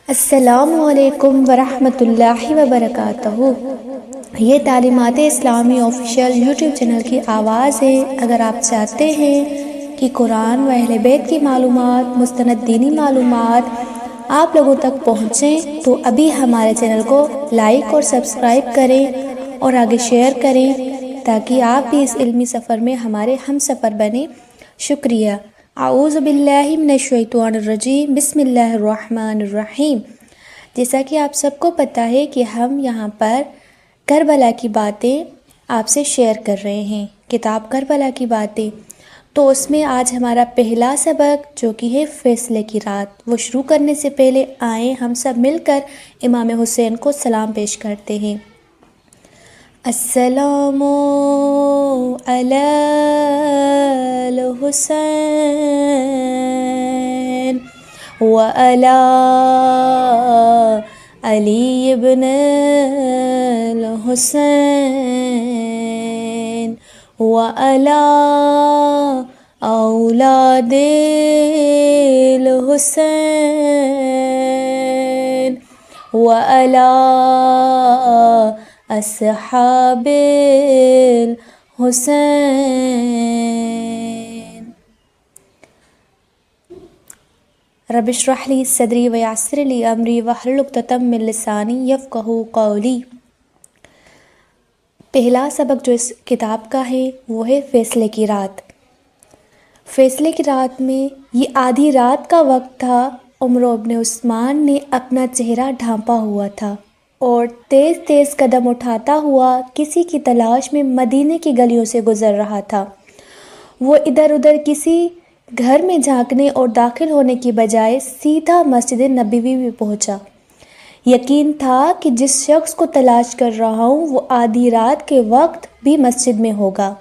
السلام علیکم ورحمۃ اللہ وبرکاتہ۔ یہ تعلیمات اسلامی آفیشیل یوٹیوب چینل کی آواز ہے۔ اگر آپ چاہتے ہیں کہ قرآن و اہل بیت کی معلومات، مستند دینی معلومات آپ لوگوں تک پہنچیں تو ابھی ہمارے چینل کو لائک اور سبسکرائب کریں اور آگے شیئر کریں تاکہ آپ بھی اس علمی سفر میں ہمارے ہم سفر بنیں۔ شکریہ۔ اعوذ باللہ من الشیطان الرجیم، بسم اللہ الرحمن الرحیم۔ جیسا کہ آپ سب کو پتہ ہے کہ ہم یہاں پر کربلا کی باتیں آپ سے شیئر کر رہے ہیں، کتاب کربلا کی باتیں۔ تو اس میں آج ہمارا پہلا سبق جو کہ ہے فیصلے کی رات، وہ شروع کرنے سے پہلے آئیں ہم سب مل کر امام حسین کو سلام پیش کرتے ہیں۔ السلام علی الحسین وعلی علی ابن الحسین وعلی اولاد الحسین وعلی اصحاب الحسین۔ رب اشرح لی صدری ویسر لی امری واحلل عقدۃ من لسانی یفقہوا قولی۔ پہلا سبق جو اس کتاب کا ہے وہ ہے فیصلے کی رات۔ فیصلے کی رات میں یہ آدھی رات کا وقت تھا۔ عمر ابن عثمان نے اپنا چہرہ ڈھانپا ہوا تھا اور تیز تیز قدم اٹھاتا ہوا کسی کی تلاش میں مدینے کی گلیوں سے گزر رہا تھا۔ وہ ادھر ادھر کسی گھر میں جھانکنے اور داخل ہونے کی بجائے سیدھا مسجد نبوی میں پہنچا۔ یقین تھا کہ جس شخص کو تلاش کر رہا ہوں وہ آدھی رات کے وقت بھی مسجد میں ہوگا۔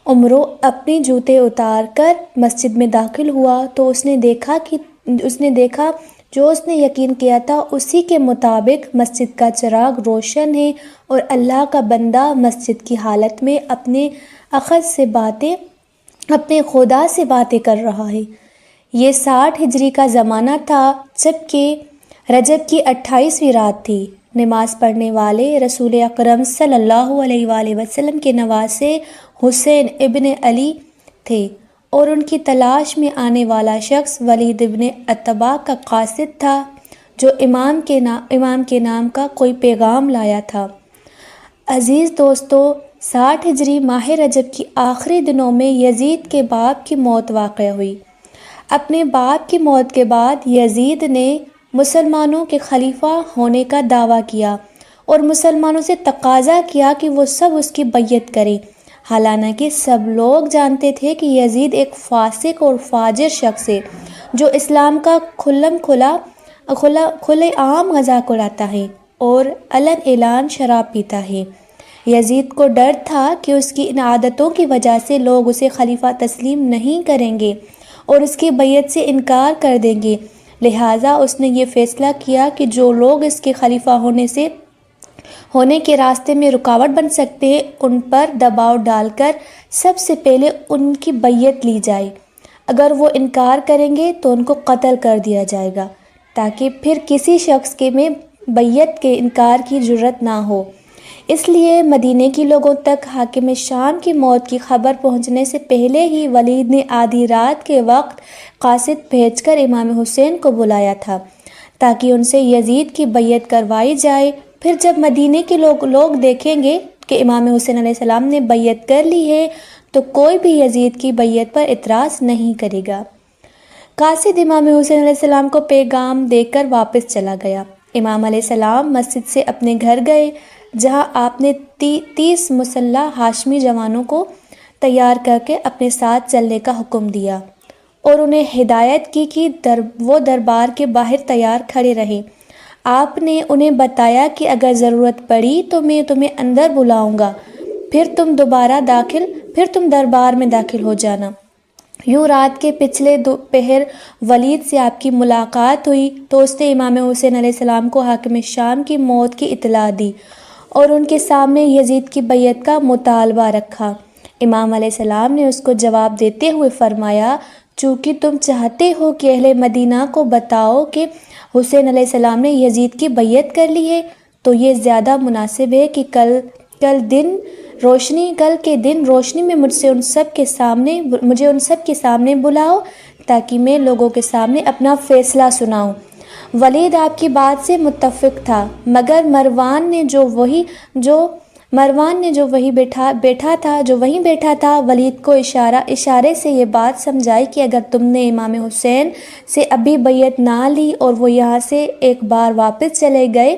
عمرو اپنے جوتے اتار کر مسجد میں داخل ہوا تو اس نے دیکھا جو اس نے یقین کیا تھا اسی کے مطابق مسجد کا چراغ روشن ہے اور اللہ کا بندہ مسجد کی حالت میں اپنے خدا سے باتیں کر رہا ہے۔ یہ 60 ہجری کا زمانہ تھا جبکہ رجب کی 28ویں رات تھی۔ نماز پڑھنے والے رسول اکرم صلی اللہ علیہ وآلہ وسلم کے نواسے حسین ابن علی تھے اور ان کی تلاش میں آنے والا شخص ولید ابن عتبہ کا قاصد تھا جو امام کے نام کا کوئی پیغام لایا تھا۔ عزیز دوستو، 60 ہجری ماہ رجب کی آخری دنوں میں یزید کے باپ کی موت واقع ہوئی۔ اپنے باپ کی موت کے بعد یزید نے مسلمانوں کے خلیفہ ہونے کا دعویٰ کیا اور مسلمانوں سے تقاضا کیا کہ وہ سب اس کی بیعت کریں، حالانکہ سب لوگ جانتے تھے کہ یزید ایک فاسق اور فاجر شخص ہے جو اسلام کا کھلے عام مذاق اڑاتا ہے اور علن اعلان شراب پیتا ہے۔ یزید کو ڈر تھا کہ اس کی ان عادتوں کی وجہ سے لوگ اسے خلیفہ تسلیم نہیں کریں گے اور اس کی بیعت سے انکار کر دیں گے، لہٰذا اس نے یہ فیصلہ کیا کہ جو لوگ اس کے خلیفہ ہونے کے راستے میں رکاوٹ بن سکتے ہیں ان پر دباؤ ڈال کر سب سے پہلے ان کی بیعت لی جائے۔ اگر وہ انکار کریں گے تو ان کو قتل کر دیا جائے گا تاکہ پھر کسی شخص کے میں بیعت کے انکار کی جرت نہ ہو۔ اس لیے مدینے کے لوگوں تک حاکم شام کی موت کی خبر پہنچنے سے پہلے ہی ولید نے آدھی رات کے وقت قاصد بھیج کر امام حسین کو بلایا تھا تاکہ ان سے یزید کی بیعت کروائی جائے۔ پھر جب مدینے کے لوگ دیکھیں گے کہ امام حسین علیہ السلام نے بیعت کر لی ہے تو کوئی بھی یزید کی بیعت پر اعتراض نہیں کرے گا۔ قاصد امام حسین علیہ السلام کو پیغام دے کر واپس چلا گیا۔ امام علیہ السلام مسجد سے اپنے گھر گئے جہاں آپ نے 30 مسلح ہاشمی جوانوں کو تیار کر کے اپنے ساتھ چلنے کا حکم دیا اور انہیں ہدایت کی کہ وہ دربار کے باہر تیار کھڑے رہیں۔ آپ نے انہیں بتایا کہ اگر ضرورت پڑی تو میں تمہیں اندر بلاؤں گا، پھر تم دربار میں داخل ہو جانا۔ یوں رات کے پچھلے دوپہر ولید سے آپ کی ملاقات ہوئی تو اس نے امام حسین علیہ السلام کو حاکم شام کی موت کی اطلاع دی اور ان کے سامنے یزید کی بیعت کا مطالبہ رکھا۔ امام علیہ السلام نے اس کو جواب دیتے ہوئے فرمایا، چونکہ تم چاہتے ہو کہ اہل مدینہ کو بتاؤ کہ حسین علیہ السلام نے یزید کی بیعت کر لی ہے، تو یہ زیادہ مناسب ہے کہ کل کے دن روشنی میں مجھے ان سب کے سامنے بلاؤ تاکہ میں لوگوں کے سامنے اپنا فیصلہ سناؤں۔ ولید آپ کی بات سے متفق تھا، مگر مروان نے جو وہیں بیٹھا تھا ولید کو اشارے سے یہ بات سمجھائی کہ اگر تم نے امام حسین سے ابھی بیعت نہ لی اور وہ یہاں سے ایک بار واپس چلے گئے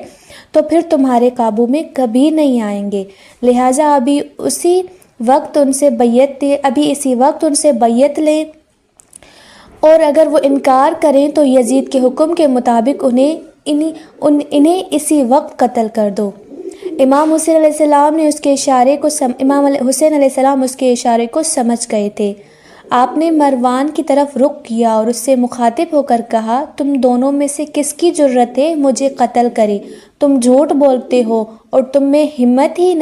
تو پھر تمہارے قابو میں کبھی نہیں آئیں گے، لہٰذا ابھی اسی وقت ان سے بیعت لیں، اور اگر وہ انکار کریں تو یزید کے حکم کے مطابق انہیں اسی وقت قتل کر دو۔ امام حسین علیہ السلام اس کے اشارے کو سمجھ گئے تھے۔ آپ نے مروان کی طرف رخ کیا اور اس سے مخاطب ہو کر کہا، تم دونوں میں سے کس کی جرأت ہے مجھے قتل کرے؟ تم جھوٹ بولتے ہو اور تم میں ہمت ہی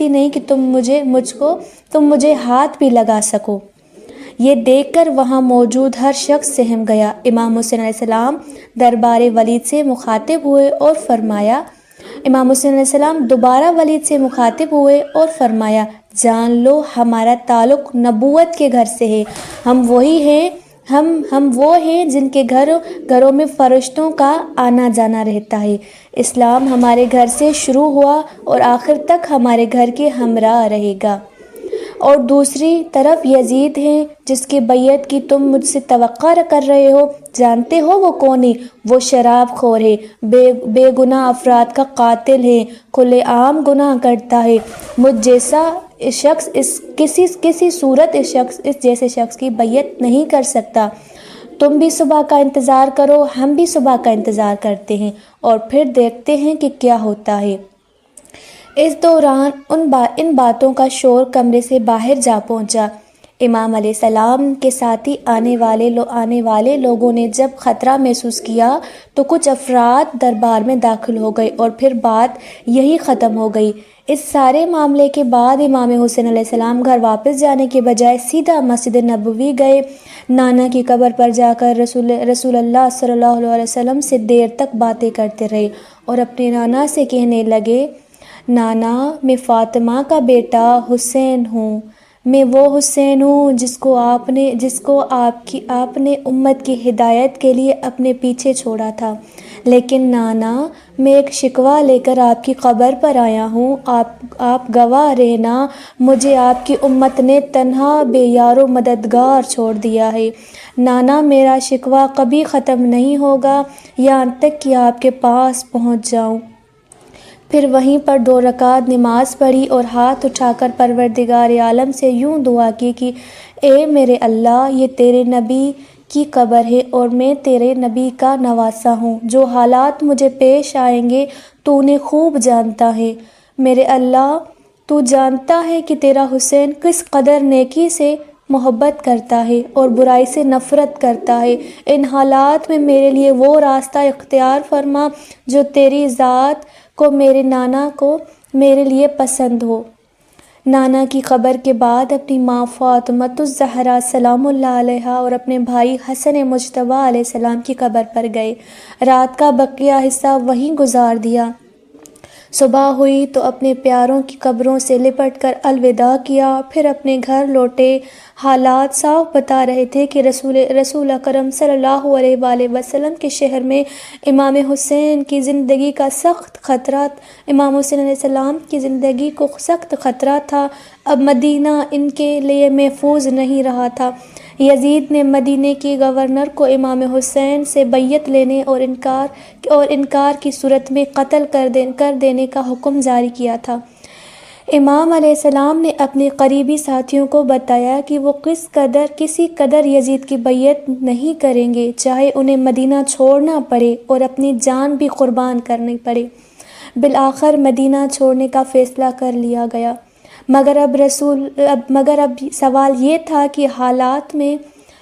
نہیں کہ تم مجھے ہاتھ بھی لگا سکو۔ یہ دیکھ کر وہاں موجود ہر شخص سہم گیا۔ امام حسین علیہ السلام دربار ولید سے مخاطب ہوئے اور فرمایا، جان لو ہمارا تعلق نبوت کے گھر سے ہے، ہم وہ ہیں جن کے گھروں میں فرشتوں کا آنا جانا رہتا ہے۔ اسلام ہمارے گھر سے شروع ہوا اور آخر تک ہمارے گھر کے ہمراہ رہے گا۔ اور دوسری طرف یزید ہیں جس کی بیعت کی تم مجھ سے توقع کر رہے ہو، جانتے ہو وہ کون ہے؟ وہ شراب خور ہے، بے گناہ افراد کا قاتل ہے، کھلے عام گناہ کرتا ہے۔ مجھ جیسا شخص کسی صورت اس جیسے شخص کی بیعت نہیں کر سکتا۔ تم بھی صبح کا انتظار کرو، ہم بھی صبح کا انتظار کرتے ہیں اور پھر دیکھتے ہیں کہ کیا ہوتا ہے۔ اس دوران ان باتوں کا شور کمرے سے باہر جا پہنچا۔ امام علیہ السلام کے ساتھی آنے والے لوگوں نے جب خطرہ محسوس کیا تو کچھ افراد دربار میں داخل ہو گئے اور پھر بات یہی ختم ہو گئی۔ اس سارے معاملے کے بعد امام حسین علیہ السلام گھر واپس جانے کے بجائے سیدھا مسجد نبوی گئے۔ نانا کی قبر پر جا کر رسول اللہ صلی اللہ علیہ وسلم سے دیر تک باتیں کرتے رہے اور اپنے نانا سے کہنے لگے، نانا، میں فاطمہ کا بیٹا حسین ہوں، میں وہ حسین ہوں جس کو آپ نے امت کی ہدایت کے لیے اپنے پیچھے چھوڑا تھا۔ لیکن نانا، میں ایک شکوہ لے کر آپ کی قبر پر آیا ہوں، آپ گواہ رہنا، مجھے آپ کی امت نے تنہا بے یار و مددگار چھوڑ دیا ہے۔ نانا، میرا شکوہ کبھی ختم نہیں ہوگا یہاں تک کہ آپ کے پاس پہنچ جاؤں۔ پھر وہیں پر 2 رکعت نماز پڑھی اور ہاتھ اٹھا کر پروردگار عالم سے یوں دعا کی کہ اے میرے اللہ، یہ تیرے نبی کی قبر ہے اور میں تیرے نبی کا نواسہ ہوں، جو حالات مجھے پیش آئیں گے تو انہیں خوب جانتا ہے۔ میرے اللہ، تو جانتا ہے کہ تیرا حسین کس قدر نیکی سے محبت کرتا ہے اور برائی سے نفرت کرتا ہے۔ ان حالات میں میرے لیے وہ راستہ اختیار فرما جو تیری ذات کو میرے نانا کو میرے لیے پسند ہو۔ نانا کی قبر کے بعد اپنی ماں فاطمۃ الزہرا سلام اللہ علیہا اور اپنے بھائی حسن مجتبیٰ علیہ السلام کی قبر پر گئے۔ رات کا بقیہ حصہ وہیں گزار دیا۔ صبح ہوئی تو اپنے پیاروں کی قبروں سے لپٹ کر الوداع کیا، پھر اپنے گھر لوٹے۔ حالات صاف بتا رہے تھے کہ رسول اکرم صلی اللہ علیہ وآلہ وسلم کے شہر میں امام حسین کی زندگی کا سخت خطرہ امام حسین علیہ السلام کی زندگی کو سخت خطرہ تھا۔ اب مدینہ ان کے لیے محفوظ نہیں رہا تھا۔ یزید نے مدینے کے گورنر کو امام حسین سے بیعت لینے اور انکار کی صورت میں قتل کر دینے کا حکم جاری کیا تھا۔ امام علیہ السلام نے اپنے قریبی ساتھیوں کو بتایا کہ وہ کسی قدر یزید کی بیعت نہیں کریں گے، چاہے انہیں مدینہ چھوڑنا پڑے اور اپنی جان بھی قربان کرنی پڑے۔ بالآخر مدینہ چھوڑنے کا فیصلہ کر لیا گیا، مگر اب سوال یہ تھا کہ حالات میں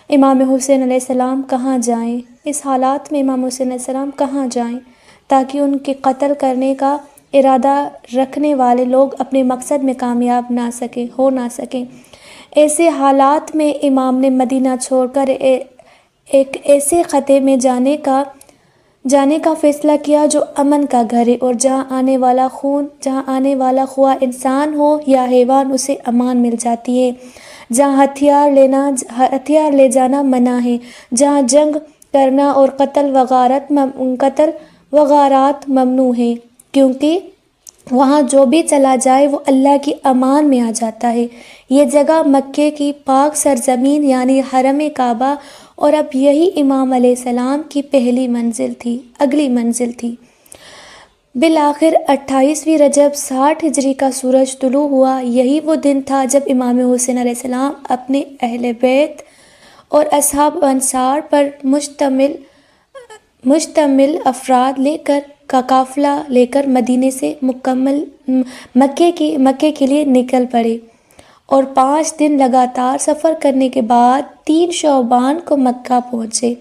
امام حسین علیہ السلام کہاں جائیں؟ تاکہ ان کے قتل کرنے کا ارادہ رکھنے والے لوگ اپنے مقصد میں کامیاب ہو نہ سکیں۔ ایسے حالات میں امام نے مدینہ چھوڑ کر ایک ایسے خطے میں جانے کا فیصلہ کیا جو امن کا گھر ہے، اور جہاں آنے والا خواہ انسان ہو یا حیوان اسے امان مل جاتی ہے، جہاں ہتھیار لے جانا منع ہے، جہاں جنگ کرنا اور قتل وغارات ممنوع ہے، کیونکہ وہاں جو بھی چلا جائے وہ اللہ کی امان میں آ جاتا ہے۔ یہ جگہ مکے کی پاک سرزمین یعنی حرم کعبہ، اور اب یہی امام علیہ السلام کی اگلی منزل تھی۔ بالآخر 28ویں رجب 60 ہجری کا سورج طلوع ہوا۔ یہی وہ دن تھا جب امام حسین علیہ السلام اپنے اہل بیت اور اصحاب و انصار پر مشتمل افراد کا قافلہ لے کر مدینے سے مکے کے لیے نکل پڑے، اور 5 دن لگاتار سفر کرنے کے بعد 3 شعبان کو مکہ پہنچے۔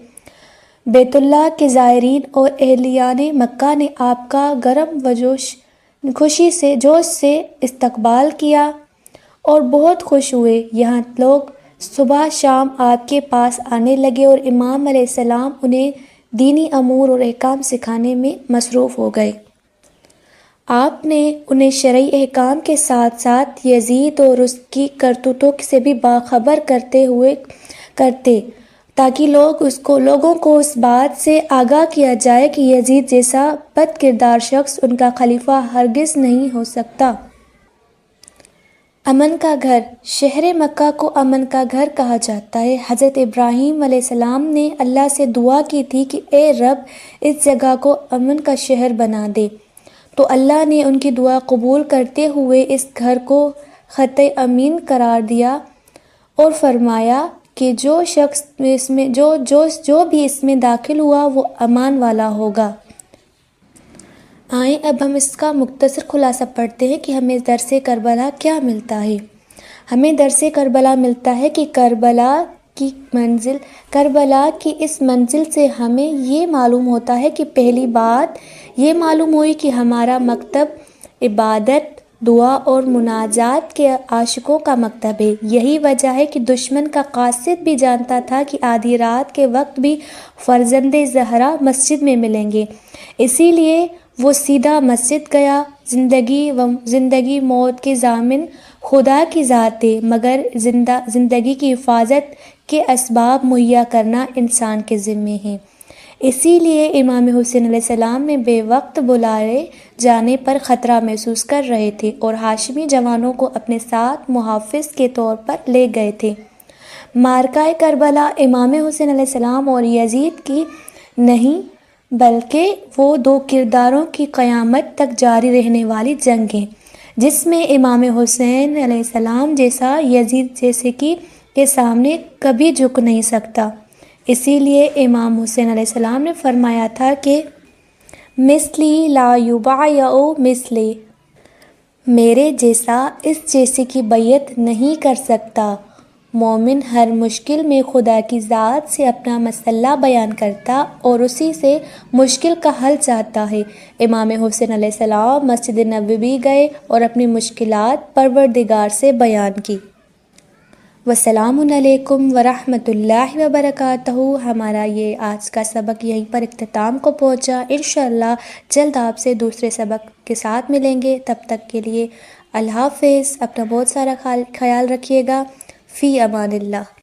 بیت اللہ کے زائرین اور اہلیان مکہ نے آپ کا گرم و جوش سے استقبال کیا اور بہت خوش ہوئے۔ یہاں لوگ صبح شام آپ کے پاس آنے لگے اور امام علیہ السلام انہیں دینی امور اور احکام سکھانے میں مصروف ہو گئے۔ آپ نے انہیں شرعی احکام کے ساتھ ساتھ یزید اور اس کی کرتوتوں سے بھی باخبر کرتے تاکہ لوگوں کو اس بات سے آگاہ کیا جائے کہ یزید جیسا بد کردار شخص ان کا خلیفہ ہرگز نہیں ہو سکتا۔ امن کا گھر، شہر مکہ کو امن کا گھر کہا جاتا ہے۔ حضرت ابراہیم علیہ السلام نے اللہ سے دعا کی تھی کہ اے رب اس جگہ کو امن کا شہر بنا دے، تو اللہ نے ان کی دعا قبول کرتے ہوئے اس گھر کو خطہ امین قرار دیا اور فرمایا کہ جو بھی اس میں داخل ہوا وہ امان والا ہوگا۔ آئیں اب ہم اس کا مختصر خلاصہ پڑھتے ہیں کہ ہمیں درس کربلا کیا ملتا ہے۔ ہمیں درس کربلا ملتا ہے کہ کربلا کی اس منزل سے ہمیں یہ معلوم ہوتا ہے کہ پہلی بات یہ معلوم ہوئی کہ ہمارا مکتب عبادت، دعا اور مناجات کے عاشقوں کا مکتب ہے۔ یہی وجہ ہے کہ دشمن کا قاصد بھی جانتا تھا کہ آدھی رات کے وقت بھی فرزند زہرا مسجد میں ملیں گے، اسی لیے وہ سیدھا مسجد گیا۔ زندگی موت کے ضامن خدا کی ذات ہے، مگر زندگی کی حفاظت کے اسباب مہیا کرنا انسان کے ذمے ہیں۔ اسی لیے امام حسین علیہ السلام نے بے وقت بلائے جانے پر خطرہ محسوس کر رہے تھے اور ہاشمی جوانوں کو اپنے ساتھ محافظ کے طور پر لے گئے تھے۔ معرکہ کربلا امام حسین علیہ السلام اور یزید کی نہیں بلکہ وہ 2 کرداروں کی قیامت تک جاری رہنے والی جنگ ہے، جس میں امام حسین علیہ السلام جیسا یزید جیسے کے سامنے کبھی جھک نہیں سکتا۔ اسی لیے امام حسین علیہ السلام نے فرمایا تھا کہ مثلی لا یبایع مثلی، میرے جیسا اس جیسے کی بیعت نہیں کر سکتا۔ مومن ہر مشکل میں خدا کی ذات سے اپنا مسئلہ بیان کرتا اور اسی سے مشکل کا حل چاہتا ہے۔ امام حسین علیہ السلام مسجد نبوی گئے اور اپنی مشکلات پروردگار سے بیان کی۔ والسلام علیکم ورحمۃ اللہ وبرکاتہ۔ ہمارا یہ آج کا سبق یہیں پر اختتام کو پہنچا۔ انشاءاللہ جلد آپ سے دوسرے سبق کے ساتھ ملیں گے۔ تب تک کے لیے اللہ حافظ، اپنا بہت سارا خیال رکھیے گا۔ فی امان اللہ۔